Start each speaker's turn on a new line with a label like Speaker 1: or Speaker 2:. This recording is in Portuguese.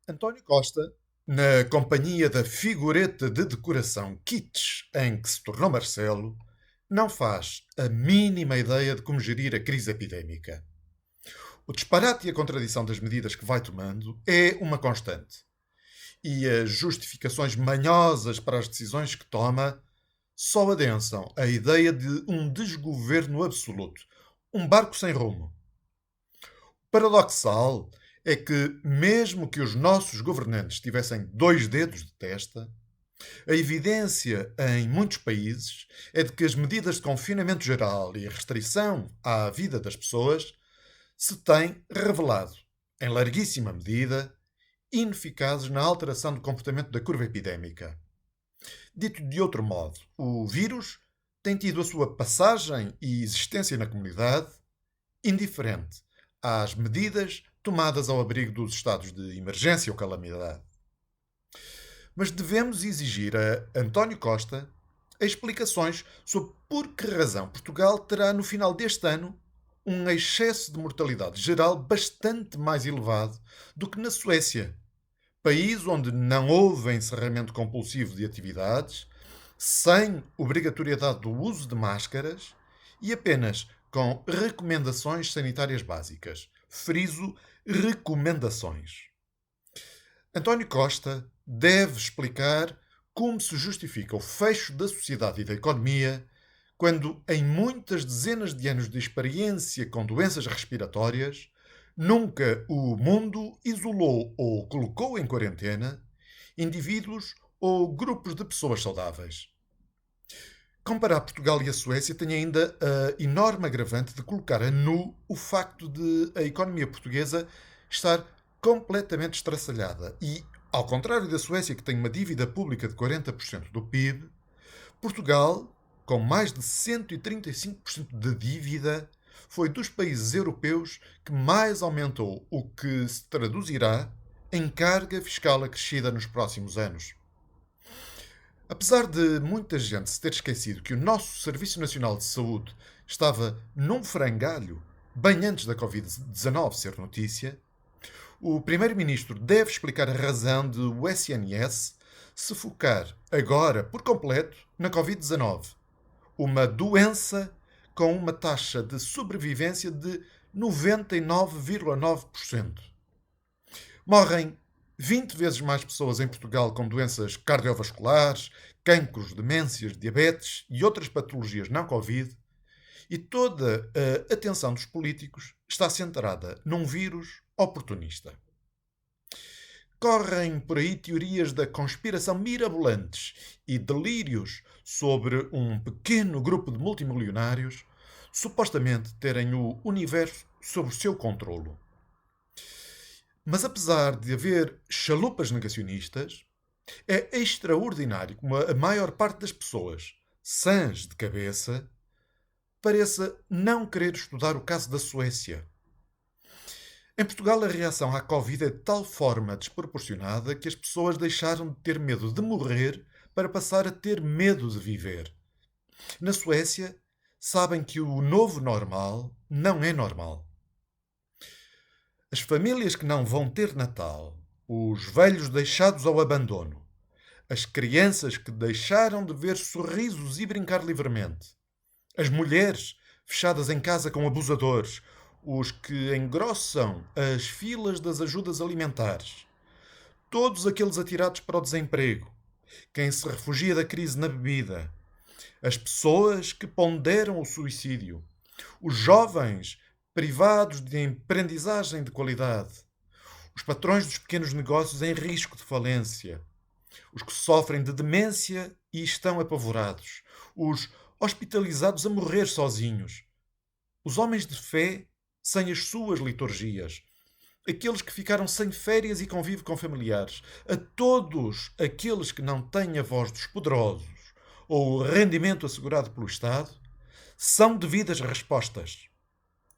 Speaker 1: António Costa, na companhia da figureta de decoração Kitsch em que se tornou Marcelo, não faz a mínima ideia de como gerir a crise epidémica. O disparate e a contradição das medidas que vai tomando é uma constante. E as justificações manhosas para as decisões que toma só adensam a ideia de um desgoverno absoluto, um barco sem rumo. Paradoxal é que, mesmo que os nossos governantes tivessem dois dedos de testa, a evidência em muitos países é de que as medidas de confinamento geral e restrição à vida das pessoas se têm revelado, em larguíssima medida, ineficazes na alteração do comportamento da curva epidémica. Dito de outro modo, o vírus tem tido a sua passagem e existência na comunidade indiferente às medidas tomadas ao abrigo dos estados de emergência ou calamidade. Mas devemos exigir a António Costa explicações sobre por que razão Portugal terá no final deste ano um excesso de mortalidade geral bastante mais elevado do que na Suécia, país onde não houve encerramento compulsivo de atividades, sem obrigatoriedade do uso de máscaras e apenas com recomendações sanitárias básicas. Friso, recomendações. António Costa deve explicar como se justifica o fecho da sociedade e da economia quando, em muitas dezenas de anos de experiência com doenças respiratórias, nunca o mundo isolou ou colocou em quarentena indivíduos ou grupos de pessoas saudáveis. Comparar Portugal e a Suécia tem ainda a enorme agravante de colocar a nu o facto de a economia portuguesa estar completamente estraçalhada e, ao contrário da Suécia, que tem uma dívida pública de 40% do PIB, Portugal, com mais de 135% de dívida, foi dos países europeus que mais aumentou, o que se traduzirá em carga fiscal acrescida nos próximos anos. Apesar de muita gente se ter esquecido que o nosso Serviço Nacional de Saúde estava num frangalho bem antes da Covid-19 ser notícia, o Primeiro-Ministro deve explicar a razão de o SNS se focar agora por completo na Covid-19, uma doença com uma taxa de sobrevivência de 99,9%. Morrem 20 vezes mais pessoas em Portugal com doenças cardiovasculares, cancros, demências, diabetes e outras patologias não Covid, e toda a atenção dos políticos está centrada num vírus oportunista. Correm por aí teorias da conspiração mirabolantes e delírios sobre um pequeno grupo de multimilionários supostamente terem o universo sob o seu controlo. Mas apesar de haver chalupas negacionistas, é extraordinário como a maior parte das pessoas, sãs de cabeça, pareça não querer estudar o caso da Suécia. Em Portugal, a reação à Covid é de tal forma desproporcionada que as pessoas deixaram de ter medo de morrer para passar a ter medo de viver. Na Suécia, sabem que o novo normal não é normal. As famílias que não vão ter Natal, os velhos deixados ao abandono, as crianças que deixaram de ver sorrisos e brincar livremente, as mulheres fechadas em casa com abusadores, os que engrossam as filas das ajudas alimentares, todos aqueles atirados para o desemprego, quem se refugia da crise na bebida, as pessoas que ponderam o suicídio, os jovens privados de aprendizagem de qualidade, os patrões dos pequenos negócios em risco de falência, os que sofrem de demência e estão apavorados, os hospitalizados a morrer sozinhos, os homens de fé sem as suas liturgias, aqueles que ficaram sem férias e convívio com familiares, a todos aqueles que não têm a voz dos poderosos ou o rendimento assegurado pelo Estado, são devidas respostas.